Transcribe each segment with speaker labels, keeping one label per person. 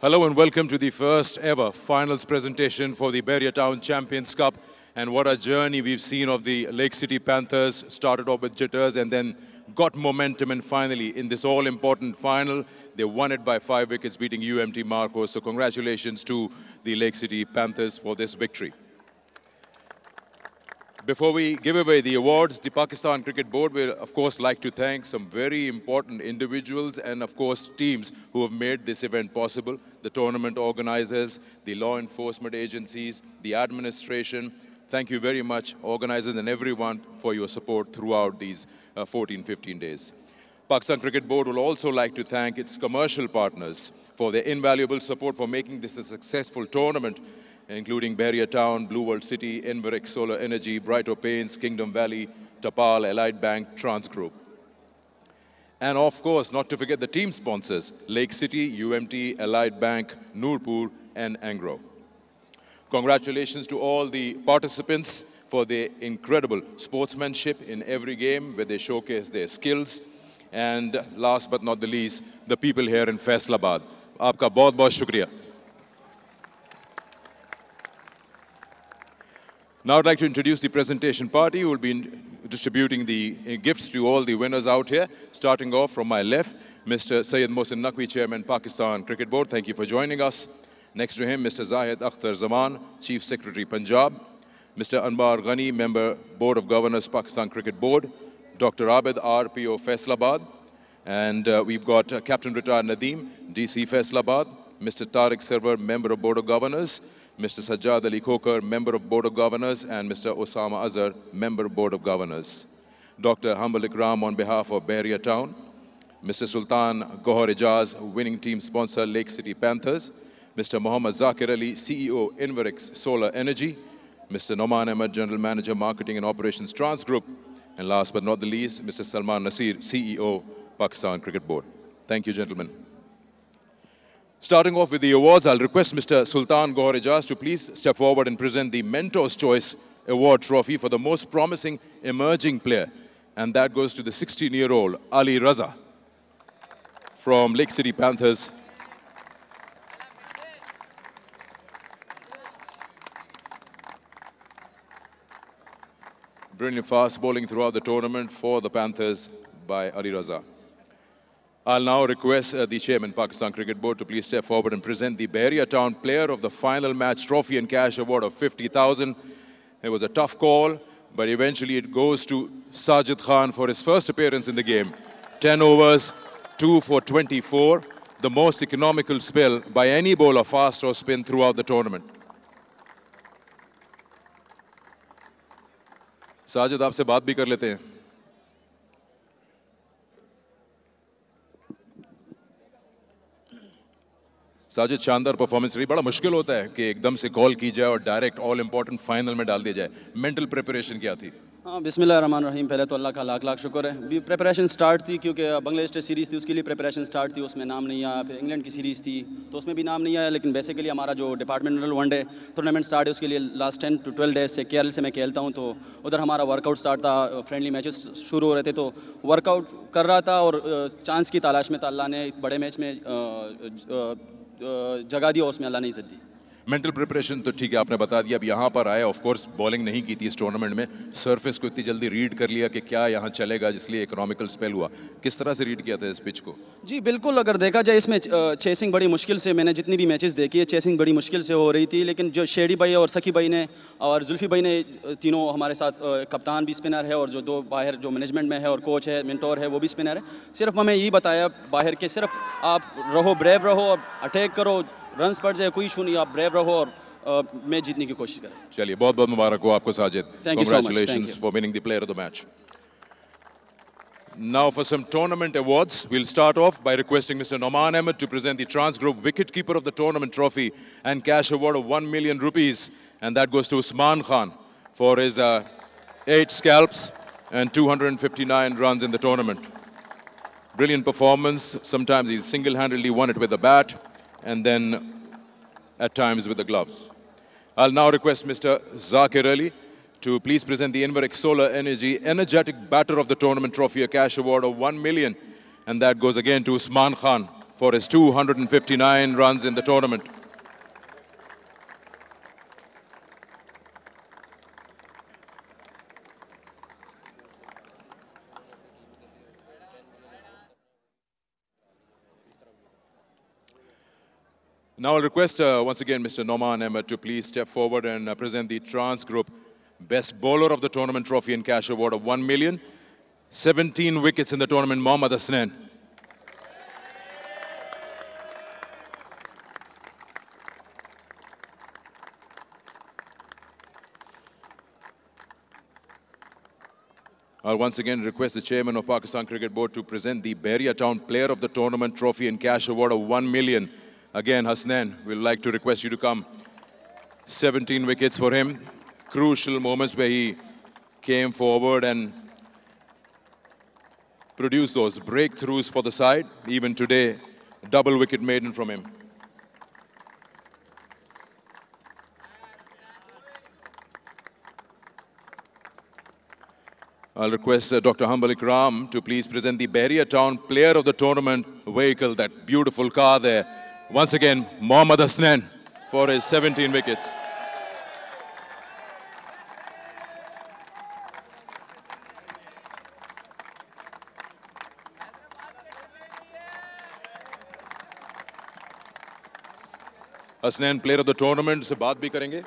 Speaker 1: Hello and welcome to the first ever finals presentation for the Bahria Town Champions Cup. And what a journey we've seen of the Lake City Panthers. Started off with jitters and then got momentum, and finally in this all-important final, they won it by 5 wickets, beating UMT Marcos. So congratulations to the Lake City Panthers for this victory. Before we give away the awards, the Pakistan Cricket Board will, of course, like to thank some very important individuals and, of course, teams who have made this event possible. The tournament organizers, the law enforcement agencies, the administration. Thank you very much, organizers and everyone, for your support throughout these 14-15 days. Pakistan Cricket Board will also like to thank its commercial partners for their invaluable support for making this a successful tournament, including Bahria Town, Blue World City, Enverix Solar Energy, Brighto Paints, Kingdom Valley, Tapal, Allied Bank, Trans Group. And of course, not to forget the team sponsors, Lake City, UMT, Allied Bank, Noorpur and Angro. Congratulations to all the participants for their incredible sportsmanship in every game where they showcase their skills. And last but not the least, the people here in Faisalabad. Aapka bahut shukriya. Now I'd like to introduce the presentation party who will be distributing the gifts to all the winners out here. Starting off from my left, Mr. Syed Mohsin Naqvi, Chairman, Pakistan Cricket Board. Thank you for joining us. Next to him, Mr. Zahid Akhtar Zaman, Chief Secretary, Punjab. Mr. Anbar Ghani, Member, Board of Governors, Pakistan Cricket Board. Dr. Abid RPO, Faisalabad. And we've got Captain Retired Nadeem, DC Faisalabad. Mr. Tariq Sarwar, Member of Board of Governors. Mr. Sajjad Ali Khokar, Member of Board of Governors, and Mr. Osama Azhar, Member of Board of Governors. Dr. Hambal Ikram on behalf of Bahria Town. Mr. Sultan Gohar Ijaz, winning team sponsor, Lake City Panthers. Mr. Muhammad Zakir Ali, CEO, Enverix Solar Energy. Mr. Noman Ahmed, General Manager, Marketing and Operations, Trans Group. And last but not the least, Mr. Salman Nasir, CEO, Pakistan Cricket Board. Thank you, gentlemen. Starting off with the awards, I'll request Mr. Sultan Gohar Ijaz to please step forward and present the Mentor's Choice Award trophy for the most promising emerging player. And that goes to the 16-year-old Ali Raza from Lake City Panthers. Brilliant fast bowling throughout the tournament for the Panthers by Ali Raza. I'll now request the Chairman, Pakistan Cricket Board, to please step forward and present the Bahria Town Player of the Final Match Trophy and Cash Award of 50,000. It was a tough call, but eventually it goes to Sajid Khan for his first appearance in the game. 10 overs, 2 for 24, the most economical spell by any bowler, fast or spin, throughout the tournament. Sajid, आपसे बात भी कर लेते हैं. साजिद, शानदार performance रही. बड़ा मुश्किल होता है कि एकदम से कॉल की जाए और डायरेक्ट ऑल इंपॉर्टेंट फाइनल में डाल दिया जाए. मेंटल प्रिपरेशन क्या थी?
Speaker 2: हाँ, बिस्मिल्लाहिर्रहमानिर्रहीम. पहले तो अल्लाह का लाख लाख शुक्र है. भी प्रिपरेशन स्टार्ट थी क्योंकि बांग्लादेश टेस्ट सीरीज़ थी, उसके लिए प्रिपरेशन स्टार्ट थी, उसमें नाम नहीं आया. फिर इंग्लैंड की सीरीज़ थी तो उसमें भी नाम नहीं आया. लेकिन बेसिकली हमारा जो डिपार्टमेंटल वनडे टूर्नामेंट स्टार्ट है उसके लिए लास्ट 10 to 12 डेज से केरल से मैं खेलता हूँ, तो उधर हमारा वर्कआउट स्टार्ट था. फ्रेंडली मैचेस शुरू हो रहे थे तो वर्कआउट कर रहा था और चांस की तलाश में था. अल्लाह ने बड़े मैच में जगह दी और उसमें अल्लाह ने इज्जत दी.
Speaker 1: मेंटल प्रिपरेशन तो ठीक है, आपने बता दिया. अब यहाँ पर आए, ऑफ कोर्स बॉलिंग नहीं की थी इस टूर्नामेंट में. सरफेस को इतनी जल्दी रीड कर लिया कि क्या यहाँ चलेगा, जिसलिए इकोनॉमिकल स्पेल हुआ. किस तरह से रीड किया था इस पिच को?
Speaker 2: जी बिल्कुल, अगर देखा जाए इसमें चेसिंग बड़ी मुश्किल से, मैंने जितनी भी मैचेस देखी है चेसिंग बड़ी मुश्किल से हो रही थी. लेकिन जो शेडी भाई और सखी भाई ने और जुल्फी भाई ने, तीनों हमारे साथ, कप्तान भी स्पिनर है और जो दो बाहर जो मैनेजमेंट में है और कोच है, मेंटोर है, वो भी स्पिनर है. सिर्फ हमें यही बताया बाहर के, सिर्फ आप रहो, ब्रेव रहो और अटैक करो, रन्स पड़ जाए कोई इशू नहीं, आप ब्रेव रहो और मैच जीतने की कोशिश करें.
Speaker 1: चलिए, बहुत बहुत मुबारक हो आपको Sajid.
Speaker 2: Congratulations
Speaker 1: for winning the player of the match. Now for some tournament awards, we'll start off by requesting Mr. Noman Ahmed to present the Trans Group Wicketkeeper of the Tournament Trophy and cash award of 1 million rupees, and that goes to Usman Khan for his 8 scalps and 259 runs in the tournament. Brilliant performance. Sometimes he single-handedly won it with the bat and then at times with the gloves. I'll now request Mr. Zakir Ali to please present the Enverix Solar Energy Energetic Batter of the Tournament Trophy, a cash award of 1 million. And that goes again to Usman Khan for his 259 runs in the tournament. Now I'll request once again Mr. Noman Ahmed to please step forward and present the Trans Group Best Bowler of the Tournament Trophy and Cash Award of 1 million. 17 wickets in the tournament, Mohammad Hasnain. I'll once again request the Chairman of Pakistan Cricket Board to present the Bahria Town Player of the Tournament Trophy and Cash Award of 1 million. Again, Hasnain, we'd like to request you to come. 17 wickets for him. Crucial moments where he came forward and produced those breakthroughs for the side. Even today, double wicket maiden from him. I'll request Dr. Hambal Ikram to please present the Bahria Town Player of the Tournament vehicle, that beautiful car there. Once again, Mohammad Hasnain for his 17 wickets. Hasnain Player of the Tournament से बात भी करेंगे.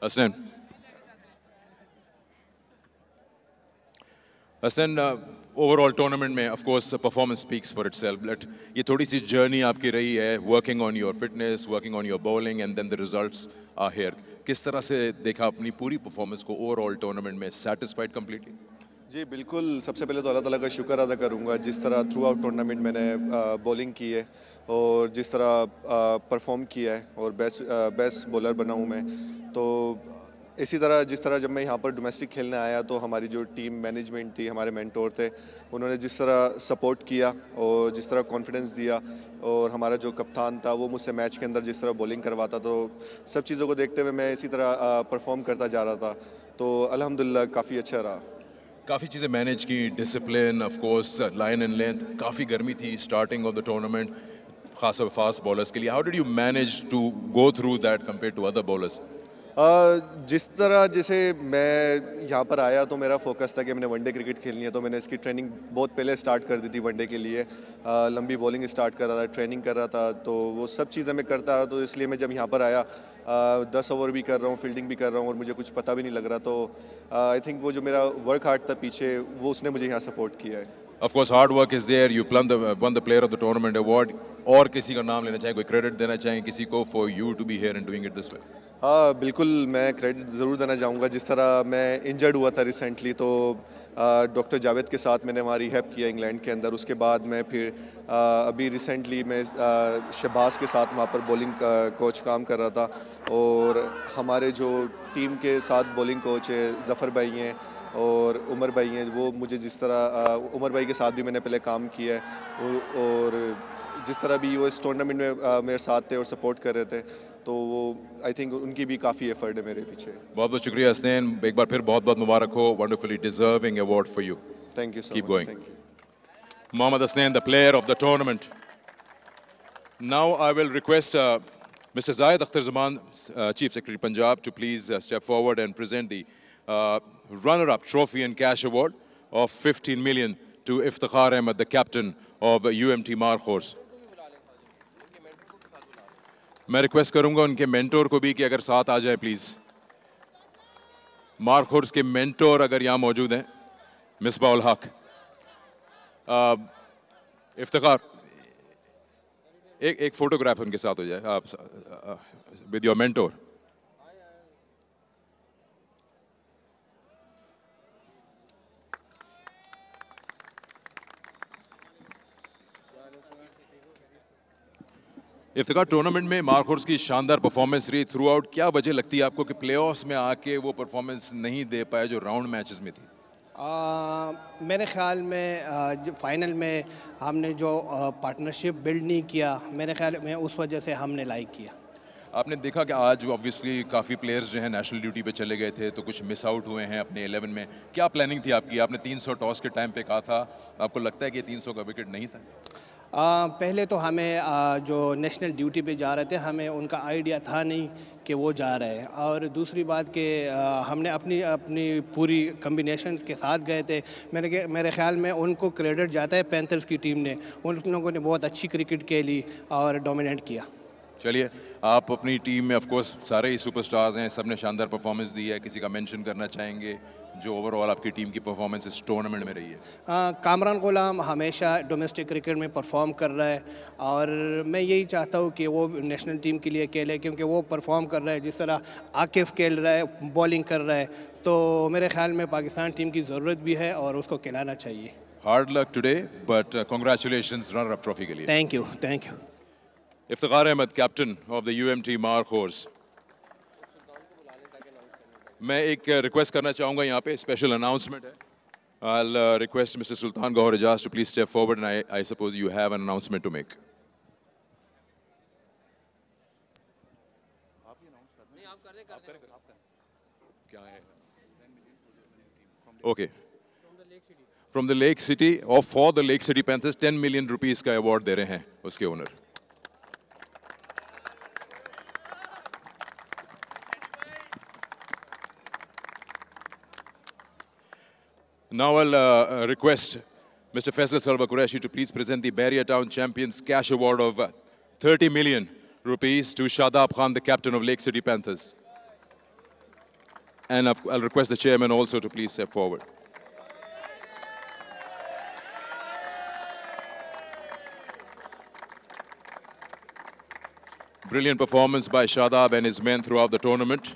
Speaker 1: Hasnain. Hasnain, overall tournament में, of course, performance speaks for itself. But ये थोड़ी सी journey आपकी रही है, working on your fitness, working on your bowling, and then the results are here. किस तरह से देखा अपनी पूरी performance को overall tournament में, satisfied completely?
Speaker 3: जी बिल्कुल, सबसे पहले तो अल्लाह ताला का शुक्र अदा करूंगा जिस तरह थ्रू आउट टूर्नामेंट मैंने बॉलिंग की है और जिस तरह परफॉर्म किया है और बेस्ट बॉलर बना हूं मैं. तो इसी तरह जिस तरह जब मैं यहाँ पर डोमेस्टिक खेलने आया तो हमारी जो टीम मैनेजमेंट थी, हमारे मेंटोर थे, उन्होंने जिस तरह सपोर्ट किया और जिस तरह कॉन्फिडेंस दिया और हमारा जो कप्तान था वो मुझसे मैच के अंदर जिस तरह बॉलिंग करवाता, तो सब चीज़ों को देखते हुए मैं इसी तरह परफॉर्म करता जा रहा था. तो अल्हम्दुलिल्लाह काफ़ी अच्छा रहा.
Speaker 1: काफ़ी चीज़ें मैनेज की, discipline, of course line and length. काफ़ी गर्मी थी स्टार्टिंग ऑफ द टूर्नामेंट, खासकर फास्ट बॉलर्स के लिए. How did you manage to go through that compare to other bowlers?
Speaker 3: जिस तरह जैसे मैं यहाँ पर आया तो मेरा फोकस था कि मैंने वनडे क्रिकेट खेलनी है, तो मैंने इसकी ट्रेनिंग बहुत पहले स्टार्ट कर दी थी. वनडे के लिए लंबी बॉलिंग स्टार्ट कर रहा था, ट्रेनिंग कर रहा था, तो वो सब चीज़ें मैं करता रहा. तो इसलिए मैं जब यहाँ पर आया 10 ओवर भी कर रहा हूँ, फील्डिंग भी कर रहा हूँ और मुझे कुछ पता भी नहीं लग रहा. तो आई थिंक वो जो मेरा वर्क हार्ड था पीछे, वो उसने मुझे यहाँ सपोर्ट किया है.
Speaker 1: Of course, hard work is there. You won the Player of the Tournament award. और किसी का नाम लेना चाहें, कोई क्रेडिट देना चाहें किसी को for you to be here and doing it this way?
Speaker 3: हाँ बिल्कुल, मैं क्रेडिट ज़रूर देना चाहूँगा. जिस तरह मैं इंजर्ड हुआ था रिसेंटली, तो डॉक्टर जावेद के साथ मैंने वहाँ रिहैब किया इंग्लैंड के अंदर. उसके बाद मैं फिर अभी रिसेंटली मैं शहबाज के साथ वहाँ पर बॉलिंग कोच काम कर रहा था. और हमारे जो टीम के साथ बॉलिंग कोच है ज़फ़र भाई हैं और उमर भाई हैं, वो मुझे जिस तरह उमर भाई के साथ भी मैंने पहले काम किया है और जिस तरह भी वो इस टूर्नामेंट में मेरे साथ थे और सपोर्ट कर रहे थे, तो वो आई थिंक उनकी भी काफ़ी एफर्ट है मेरे पीछे.
Speaker 1: बहुत बहुत शुक्रिया हसनैन, एक बार फिर बहुत बहुत मुबारक हो. Wonderfully deserving award for you.
Speaker 3: Thank you so
Speaker 1: Keep
Speaker 3: much.
Speaker 1: going.
Speaker 3: Thank you.
Speaker 1: Mohammad Hasnain, the player of the tournament. Now I will request Mr. Zayed Akhtar Zaman, Chief Secretary Punjab, to please step forward and present the runner-up trophy and cash award of 15 million to Iftikhar Ahmed, the captain of UMT Markhors. मैं request करूंगा उनके mentor को भी कि अगर साथ आ जाए please. मार्खोर्स के मेंटोर अगर यहां मौजूद हैं, मिसबाह उल हक. इफ्तिखार, एक फोटोग्राफ उनके साथ हो जाए आप with your mentor. Iftikhar, tournament में मार्खोर्स की शानदार परफॉर्मेंस रही थ्रू आउट. क्या वजह लगती है आपको कि प्लेऑफ्स में आके वो परफॉर्मेंस नहीं दे पाए जो राउंड मैचेस में थी?
Speaker 4: मेरे ख्याल में जो फाइनल में हमने जो पार्टनरशिप बिल्ड नहीं किया, मेरे ख्याल में उस वजह से हमने लाइक किया।
Speaker 1: आपने देखा कि आज ऑब्वियसली काफ़ी प्लेयर्स जो हैं नेशनल ड्यूटी पे चले गए थे, तो कुछ मिस आउट हुए हैं अपने 11 में। क्या प्लानिंग थी आपकी? आपने 300 टॉस के टाइम पे कहा था, आपको लगता है कि 300 का विकेट नहीं था?
Speaker 4: पहले तो हमें जो नेशनल ड्यूटी पे जा रहे थे, हमें उनका आइडिया था नहीं कि वो जा रहे हैं, और दूसरी बात कि हमने अपनी अपनी पूरी कम्बिनेशंस के साथ गए थे। मेरे ख्याल में उनको क्रेडिट जाता है पैंथर्स की टीम ने, उन लोगों ने बहुत अच्छी क्रिकेट खेली और डोमिनेट किया।
Speaker 1: चलिए, आप अपनी टीम में ऑफ कोर्स सारे ही सुपरस्टार्स हैं, सबने शानदार परफॉर्मेंस दी है। किसी का मेंशन करना चाहेंगे जो ओवरऑल आपकी टीम की परफॉर्मेंस इस टूर्नामेंट में रही है?
Speaker 4: कामरान गुलाम हमेशा डोमेस्टिक क्रिकेट में परफॉर्म कर रहा है, और मैं यही चाहता हूँ कि वो नेशनल टीम के लिए खेले, क्योंकि वो परफॉर्म कर रहा है जिस तरह आकिफ खेल रहा है, बॉलिंग कर रहा है, तो मेरे ख्याल में पाकिस्तान टीम की ज़रूरत भी है और उसको खिलाना चाहिए।
Speaker 1: Hard luck today, but congratulations runner up trophy के लिए।
Speaker 4: Thank you, thank you.
Speaker 1: Iftikhar Ahmed, captain of the UMT Markhors. मैं एक रिक्वेस्ट करना चाहूंगा, यहाँ पे स्पेशल अनाउंसमेंट है। I'll request Mr. Sultan Gauhar Ijaz to please step forward, and I suppose you have an announcement to make. Okay. From the Lake City, or for the Lake City Panthers, 10 million rupees का award दे रहे हैं उसके owner. Now I'll request Mr. Faisal Salwa Qureshi to please present the Barrier Town Champions Cash Award of 30 million rupees to Shadab Khan, the captain of Lake City Panthers. And I'll request the chairman also to please step forward. Brilliant performance by Shadab and his men throughout the tournament.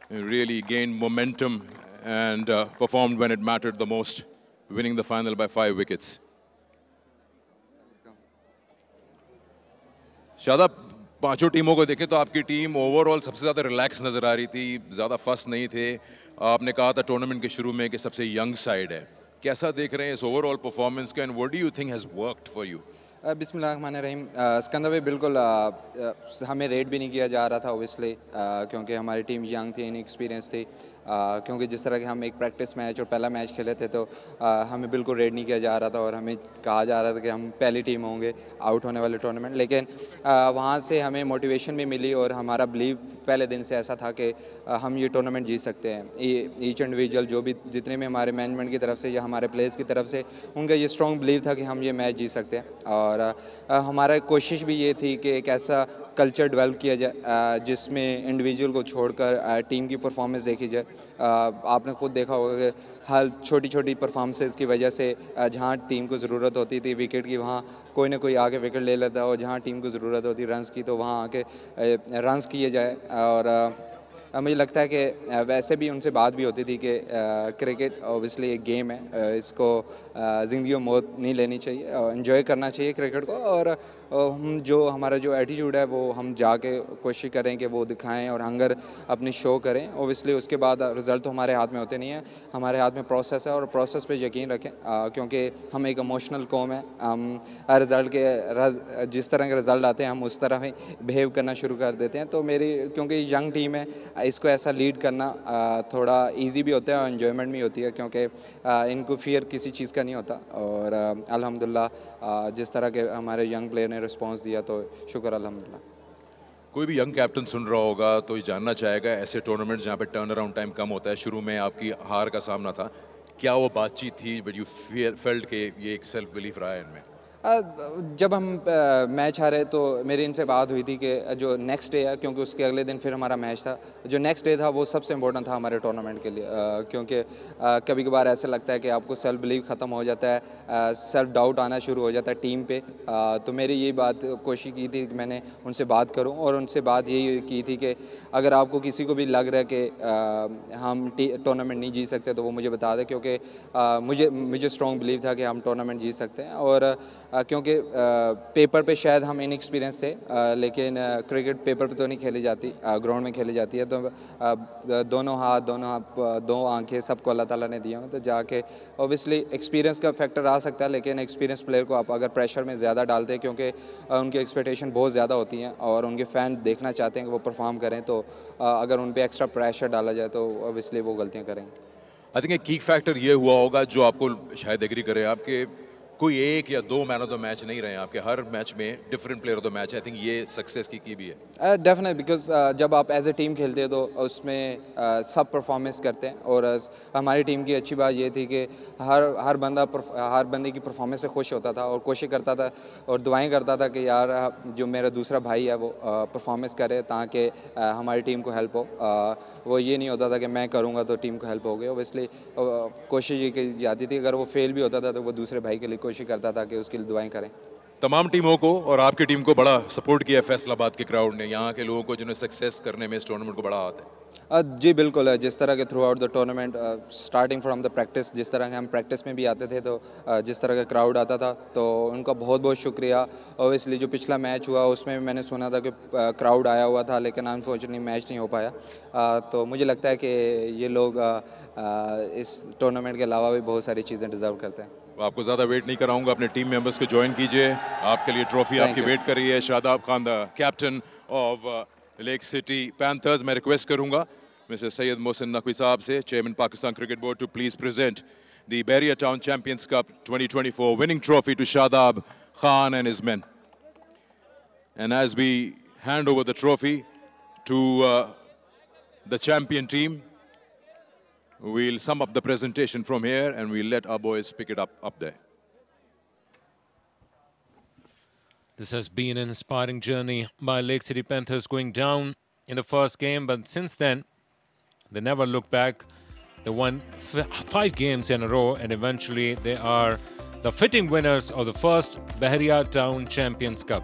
Speaker 1: He really gained momentum and performed when it mattered the most, winning the final by 5 wickets. Shadab, पांचों टीमों को देखें तो आपकी team overall सबसे ज्यादा relax नजर आ रही थी, ज्यादा फर्स्ट नहीं थे। आपने कहा था टूर्नामेंट के शुरू में कि सबसे यंग साइड है। कैसा देख रहे हैं इस ओवरऑल परफॉर्मेंस का, and what do you think has worked for you?
Speaker 5: बिस्मिल्लाहिर्रहमानिर्रहीम। सिकंदर भाई, बिल्कुल हमें रेट भी नहीं किया जा रहा था ओबियसली, क्योंकि हमारी टीम यंग थी, इनएक्सपीरियंस थी। क्योंकि जिस तरह के हम एक प्रैक्टिस मैच और पहला मैच खेले थे, तो हमें बिल्कुल रेट नहीं किया जा रहा था, और हमें कहा जा रहा था कि हम पहली टीम होंगे आउट होने वाले टूर्नामेंट। लेकिन वहाँ से हमें मोटिवेशन भी मिली, और हमारा बिलीव पहले दिन से ऐसा था कि हम ये टूर्नामेंट जीत सकते हैं। ईच इंडिविजुअल जो भी जितने भी हमारे मैनेजमेंट की तरफ से या हमारे प्लेयर्स की तरफ से, उनका ये स्ट्रॉन्ग बिलीव था कि हम ये मैच जीत सकते हैं। और हमारा कोशिश भी ये थी कि एक ऐसा कल्चर डेवलप किया जाए जिसमें इंडिविजुअल को छोड़कर टीम की परफॉर्मेंस देखी जाए। आपने खुद देखा होगा कि हर छोटी छोटी परफॉर्मेंसेस की वजह से जहां टीम को ज़रूरत होती थी विकेट की, वहां कोई ना कोई आके विकेट ले लेता, और जहां टीम को ज़रूरत होती रन्स की, तो वहां आके रन्स किए जाए। और मुझे लगता है कि वैसे भी उनसे बात भी होती थी कि क्रिकेट ऑब्वियसली एक गेम है, इसको ज़िंदगी में मौत नहीं लेनी चाहिए, एंजॉय करना चाहिए क्रिकेट को। और हम जो हमारा जो एटीट्यूड है वो हम जाके कोशिश करें कि वो दिखाएं और हंगर अपनी शो करें। ऑब्वियसली उसके बाद रिज़ल्ट तो हमारे हाथ में होते नहीं है, हमारे हाथ में प्रोसेस है, और प्रोसेस पे यकीन रखें, क्योंकि हम एक इमोशनल कौम है। हम रिज़ल्ट के जिस तरह के रिज़ल्ट आते हैं हम उस तरह ही बिहेव करना शुरू कर देते हैं। तो मेरी क्योंकि यंग टीम है, इसको ऐसा लीड करना थोड़ा इजी भी होता है और एंजॉयमेंट भी होती है, क्योंकि इनको फियर किसी चीज़ का नहीं होता। और अल्हम्दुलिल्लाह जिस तरह के हमारे यंग प्लेयर ने रिस्पांस दिया, तो शुक्र अल्हम्दुलिल्लाह।
Speaker 1: कोई भी यंग कैप्टन सुन रहा होगा तो ये जानना चाहेगा, ऐसे टूर्नामेंट जहां पे टर्न अराउंड टाइम कम होता है, शुरू में आपकी हार का सामना था, क्या वो बातचीत थी बट यू फेल्ट के ये एक सेल्फ बिलीफ रहा है इनमें?
Speaker 5: जब हम मैच हारे तो मेरी इनसे बात हुई थी कि जो नेक्स्ट डे है, क्योंकि उसके अगले दिन फिर हमारा मैच था, जो नेक्स्ट डे था वो सबसे इम्पोर्टेंट था हमारे टूर्नामेंट के लिए। क्योंकि कभी कभार ऐसा लगता है कि आपको सेल्फ बिलीव ख़त्म हो जाता है, सेल्फ डाउट आना शुरू हो जाता है टीम पे। तो मेरी यही बात कोशिश की थी कि मैंने उनसे बात करूं, और उनसे बात यही की थी कि अगर आपको किसी को भी लग रहा है कि हम टूर्नामेंट नहीं जीत सकते, तो वो मुझे बता दें, क्योंकि मुझे स्ट्रॉन्ग बिलीव था कि हम टूर्नामेंट जीत सकते हैं। और क्योंकि पेपर पे शायद हम इनएक्सपीरियंस थे, लेकिन क्रिकेट पेपर पे तो नहीं खेली जाती, ग्राउंड में खेली जाती है। तो दोनों हाथ, दो आंखें सबको अल्लाह ताला ने दिया हो, तो जाके ऑब्वियसली एक्सपीरियंस का फैक्टर आ सकता है, लेकिन एक्सपीरियंस प्लेयर को आप अगर प्रेशर में ज़्यादा डालते हैं, क्योंकि उनकी एक्सपेक्टेशन बहुत ज़्यादा होती हैं और उनके फ़ैन देखना चाहते हैं कि वो परफॉर्म करें, तो अगर उन पर एक्स्ट्रा प्रेशर डाला जाए तो ऑब्वियसली वो गलतियाँ करेंगे।
Speaker 1: आई थिंक एक की फैक्टर ये हुआ होगा जो आपको शायद एग्री करें, आपके कोई एक या दो मैन ऑफ द मैच नहीं रहे, आपके हर मैच में different player of the match. I think ये सक्सेस की भी है।
Speaker 5: डेफिनेट, बिकॉज जब आप एज ए टीम खेलते हैं तो उसमें सब परफॉर्मेंस करते हैं, और हमारी टीम की अच्छी बात ये थी कि हर बंदे की परफॉर्मेंस से खुश होता था और कोशिश करता था और दुआएं करता था कि यार जो मेरा दूसरा भाई है वो परफॉर्मेंस करे ताकि हमारी टीम को हेल्प हो। वो ये नहीं होता था कि मैं करूँगा तो टीम को हेल्प होगी। ओबियसली कोशिश ये की जाती थी, अगर वो फेल भी होता था तो वो दूसरे भाई के लिए कोशिश करता था कि उसके लिए दुआएं करें।
Speaker 1: तमाम टीमों को और आपकी टीम को बड़ा सपोर्ट किया फैसलाबाद के क्राउड ने, यहाँ के लोगों को जिन्हें सक्सेस करने में इस टूर्नामेंट को बड़ा हाथ है।
Speaker 5: जी बिल्कुल है, जिस तरह के through out the tournament, starting from the practice, जिस तरह के हम प्रैक्टिस में भी आते थे तो जिस तरह का क्राउड आता था, तो उनका बहुत बहुत शुक्रिया। ओबियसली जो पिछला मैच हुआ उसमें मैंने सुना था कि क्राउड आया हुआ था, लेकिन अनफॉर्चुनेटली मैच नहीं हो पाया। तो मुझे लगता है कि ये लोग इस टूर्नामेंट के अलावा भी बहुत सारी चीज़ें डिजर्व करते हैं।
Speaker 1: आपको ज्यादा वेट नहीं कराऊंगा, अपने टीम मेंबर्स को ज्वाइन कीजिए, आपके लिए ट्रॉफी आपकी वेट कर रही है। Shadab Khan, the captain of lake city panthers. मैं रिक्वेस्ट करूंगा मिस्टर सैयद मोहसिन नकवी साहब से, chairman Pakistan cricket board, to please present the Bahria Town champions cup 2024 winning trophy to Shadab Khan and his men. And as we hand over the trophy to the champion team, we'll sum up the presentation from here and we'll let our boys pick it up there.
Speaker 6: This has been an inspiring journey by Lake City Panthers, going down in the first game, but since then they never looked back. They won 5 games in a row, and eventually they are the fitting winners of the first Bahria Town Champions Cup.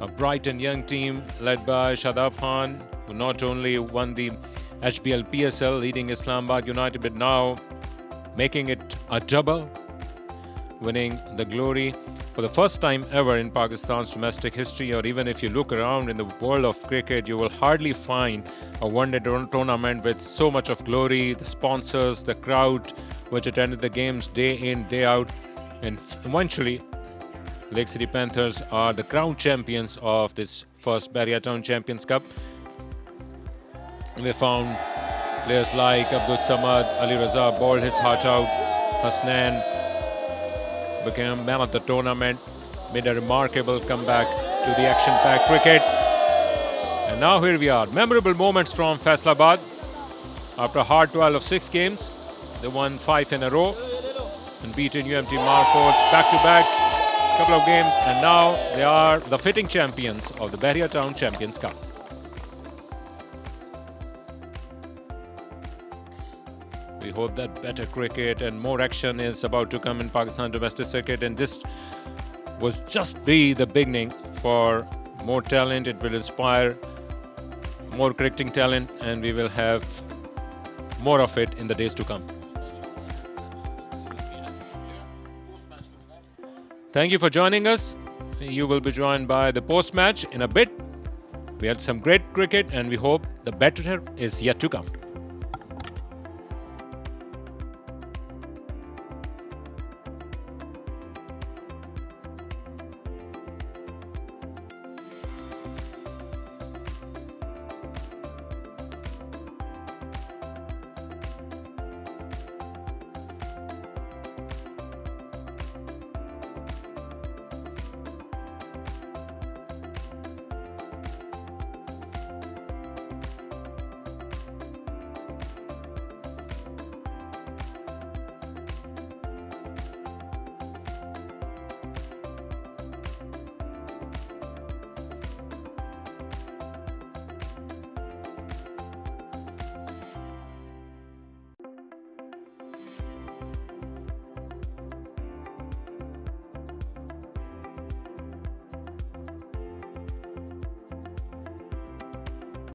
Speaker 6: A bright and young team led by Shadab Khan, who not only won the HBL PSL leading Islamabad United, but now making it a double, winning the glory for the first time ever in Pakistan's domestic history. Or even if you look around in the world of cricket, you will hardly find a one-day tournament with so much of glory, the sponsors, the crowd which attended the games day in, day out. And eventually, Lake City Panthers are the crown champions of this first Bahria Town Champions Cup. We found players like Abdul Samad, Ali Raza bowled his heart out. Hasnan became man of the tournament, made a remarkable comeback to the action-packed cricket. And now here we are. Memorable moments from Faisalabad. After a hard toil of 6 games, they won 5 in a row and beaten UMT Marforce back-to-back, couple of games, and now they are the fitting champions of the Bahria Town Champions Cup. We hope that better cricket and more action is about to come in Pakistan domestic cricket, and this was just be the beginning for more talent. It will inspire more cricketing talent, and we will have more of it in the days to come. Thank you for joining us. You will be joined by the post-match in a bit. We had some great cricket, and we hope the better is yet to come.